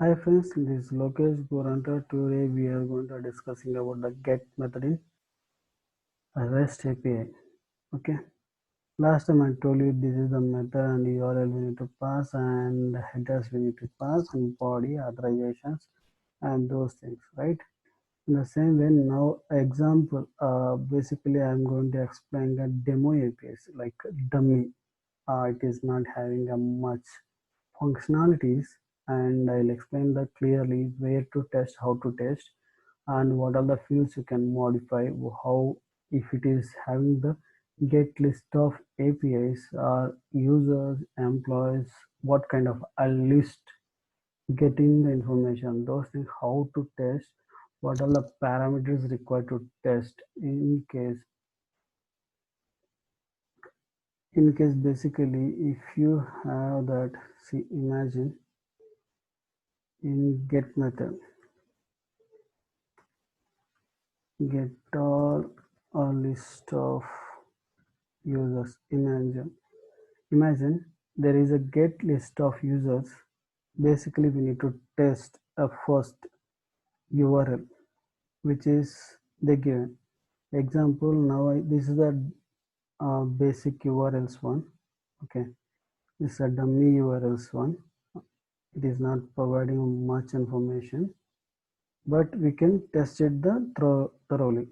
Hi friends, this is Lokesh Goranta. Today we are going to discussing about the get method in REST API. Okay. Last time I told you this is the method and URL we need to pass and the headers we need to pass and body authorizations and those things, right? In the same way, now example. Basically, I'm going to explain a demo APIs like dummy. It is not having a much functionalities, and I'll explain that clearly where to test, how to test, and what are the fields you can modify, how if it is having the get list of APIs or users, employees, what kind of a list, getting the information, those things, how to test, what are the parameters required to test in case basically if you have that, see, imagine in get method get all a list of users. Imagine there is a get list of users. Basically we need to test a first URL which is the given example. Now this is the basic URLs one. Okay, this is a dummy URLs one. It is not providing much information, but we can test it thoroughly.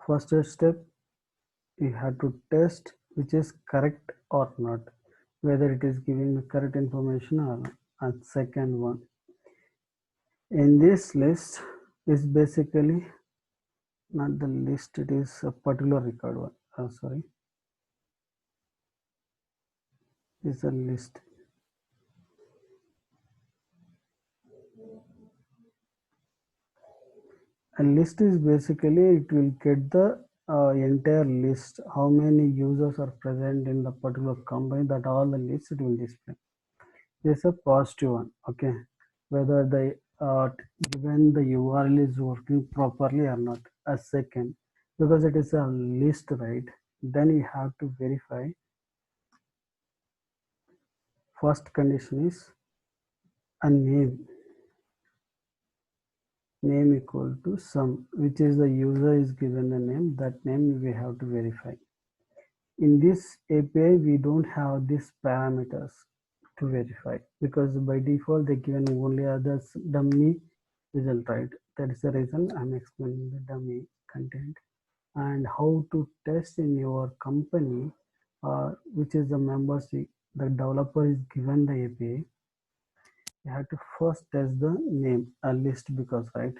First step, you have to test which is correct or not, whether it is giving the correct information or not. And second one, in this list is basically not the list, it is a particular record one. Sorry, is a list. A list is basically it will get the entire list, how many users are present in the particular company, that all the lists it will display. This is a positive one. Okay, whether the given the URL is working properly or not. A second, because it is a list, right? Then you have to verify. First condition is a name equal to sum, which is the user is given the name, that name we have to verify. In this API we don't have these parameters to verify, because by default they given only others dummy result, right? That is the reason I'm explaining the dummy content and how to test in your company, which is the membership. The developer is given the API. You have to first test the name, a list, because, right?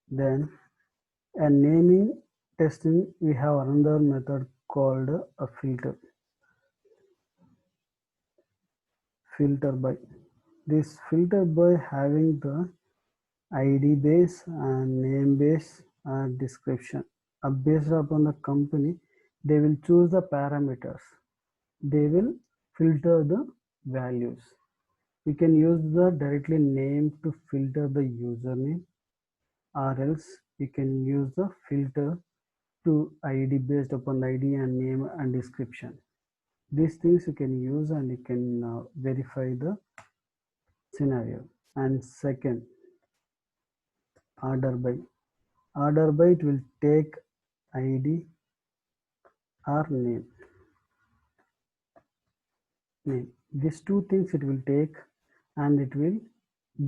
Then a naming testing, we have another method called a filter by. This filter by having the ID base and name base and description. Based upon the company, they will choose the parameters. They will filter the values. You can use the directly name to filter the username, or else you can use the filter to ID based upon the ID and name and description. These things you can use and you can verify the scenario. And second, order by. Order by, it will take ID or name. These two things it will take, and it will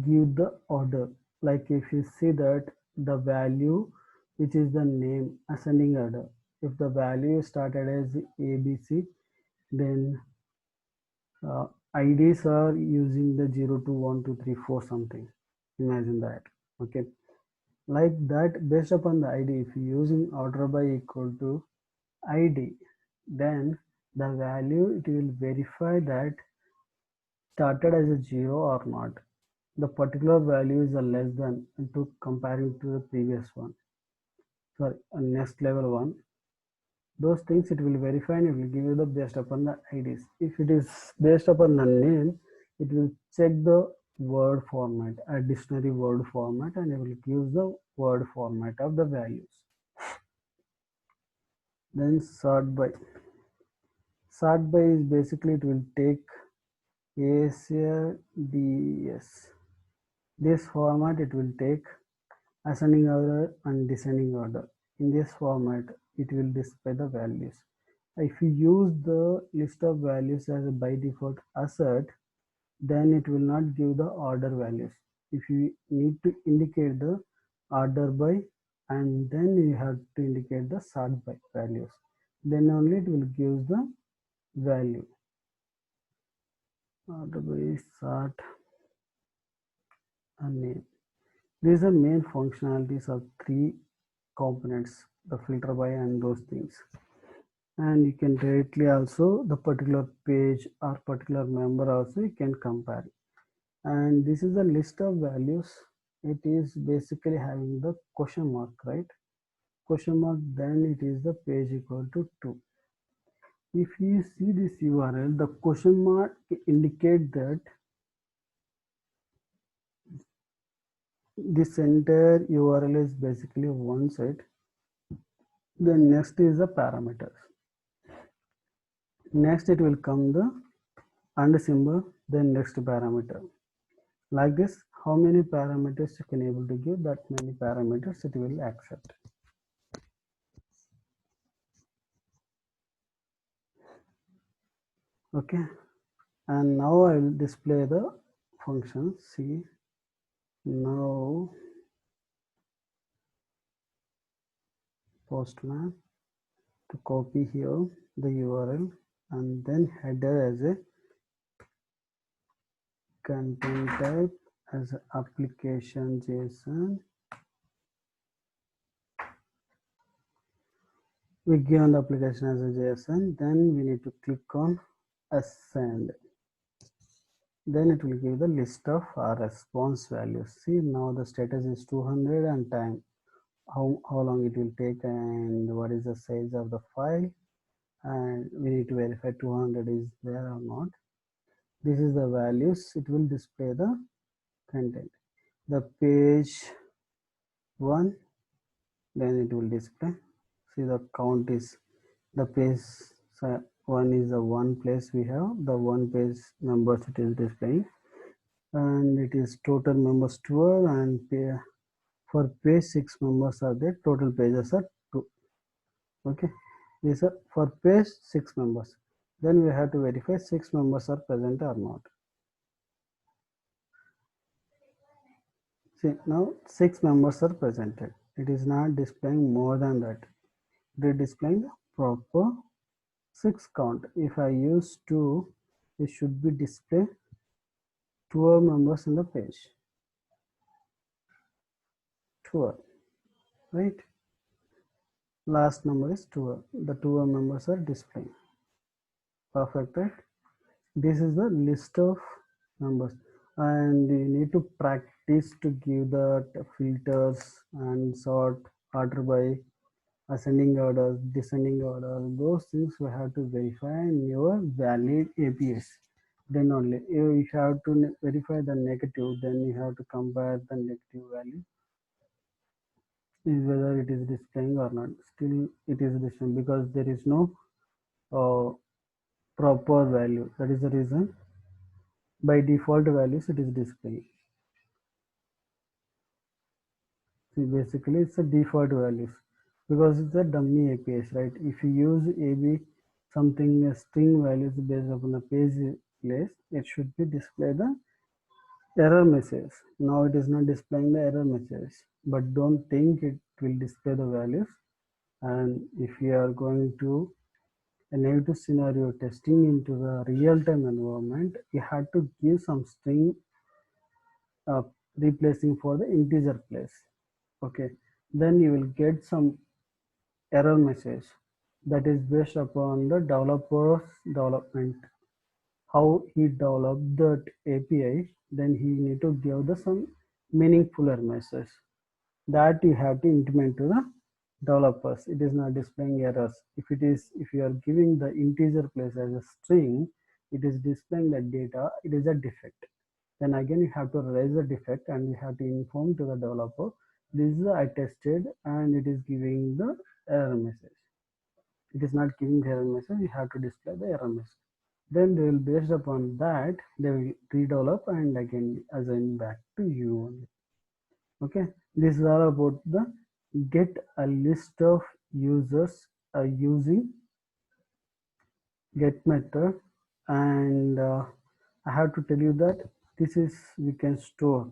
give the order. Like if you see that the value which is the name ascending order, if the value started as ABC, then uh, IDs are using the 0 to 1 2 3 4 something. Imagine that. Okay, like that, based upon the ID, if you're using order by equal to ID, then the value it will verify that started as a 0 or not. The particular value is a less than to comparing to the previous one. Sorry, next level one. Those things it will verify and it will give you the based upon the IDs. If it is based upon the name, it will check the word format, a dictionary word format, and it will give the word format of the values. Then sort by. Sort by is basically it will take ASDS. This format it will take ascending order and descending order. In this format, it will display the values. If you use the list of values as a by default assert, then it will not give the order values. If you need to indicate the order by, and then you have to indicate the sort by values, then only it will give the value. Order by, sort, and name. These are main functionalities of three components, the filter by and those things. And you can directly also the particular page or particular member also you can compare. And this is the list of values. It is basically having the question mark, right? Question mark, then it is the page equal to 2. If you see this URL, the question mark indicate that this entire URL is basically one set. Then next is the parameters. Next it will come the and symbol, then next parameter. Like this, how many parameters you can able to give, that many parameters it will accept. Okay, and now I will display the function. See, now Postman to copy here the URL and then header as a content type as application JSON. We give the application as a JSON, then we need to click on ascend. Then it will give the list of our response values. See, now the status is 200 and time, how long it will take and what is the size of the file, and we need to verify 200 is there or not. This is the values. It will display the content. The page 1, then it will display. See, the count is the page 1 is the one place we have the one page members it is displaying, and it is total members 12, and for page 6 members are there, total pages are 2. Okay, these are for page 6 members. Then we have to verify 6 members are present or not. See, now 6 members are presented. It is not displaying more than that. It is displaying the proper 6 count. If I use 2, it should be display 12 members in the page. 12, right? Last number is 12. The 12 members are displaying. Perfect, right? This is the list of numbers, and you need to practice to give the filters and sort, order by, ascending order, descending order. Those things we have to verify in your valid APIs. Then only you have to verify the negative, then you have to compare the negative value is whether it is displaying or not. Still it is displaying because there is no proper value. That is the reason by default values it is displaying. See, basically it's a default values because it's a dummy APIs, right? If you use AB something string values based upon the page place, it should be display the error message. Now it is not displaying the error message, but don't think it will display the values. And if you are going to a negative scenario testing into the real-time environment, you have to give some string uh, replacing for the integer place. Okay, then you will get some error message that is based upon the developer's development, how he developed that API. Then he need to give the some meaningful message that you have to implement to the developers. It is not displaying errors. If you are giving the integer place as a string, it is displaying the data, it is a defect. Then again you have to raise the defect and you have to inform to the developer, this is I tested and it is giving the error message. it is not giving the error message, you have to display the error message. Then they will, based upon that, they will redevelop and again assign back to you only. Okay, this is all about the get a list of users using get method. And I have to tell you that this is we can store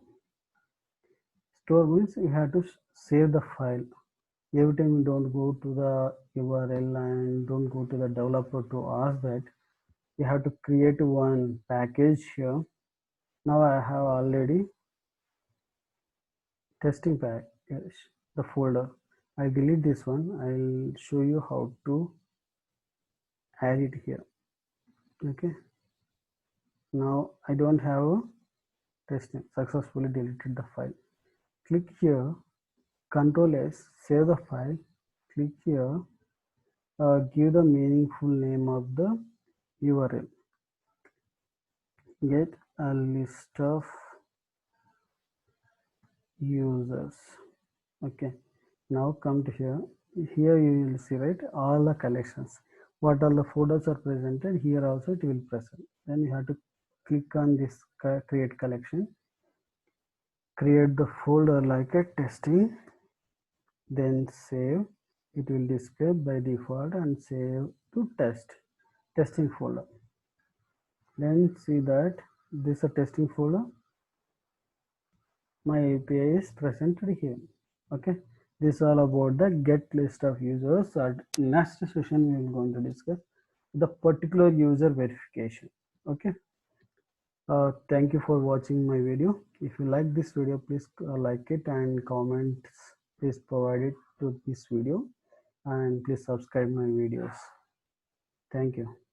means you have to save the file. Every time you don't go to the URL and don't go to the developer to ask that, you have to create one package here. Now I have already testing package, the folder. I delete this one. I'll show you how to add it here. Okay, now I don't have a testing, successfully deleted the file. Click here, Control S, save the file. Click here, give the meaningful name of the URL. Get a list of users. Okay, now come to here. Here you will see, right, all the collections. What all the folders are presented here also it will present. Then you have to click on this create collection. Create the folder like a testing. Then save. It will display by default and save to testing folder. Then see that this is a testing folder. My API is presented here. Okay, this is all about the get list of users. At next session we will going to discuss the particular user verification. Okay, thank you for watching my video. If you like this video, please like it, and comments please provide it to this video, and please subscribe my videos. Thank you.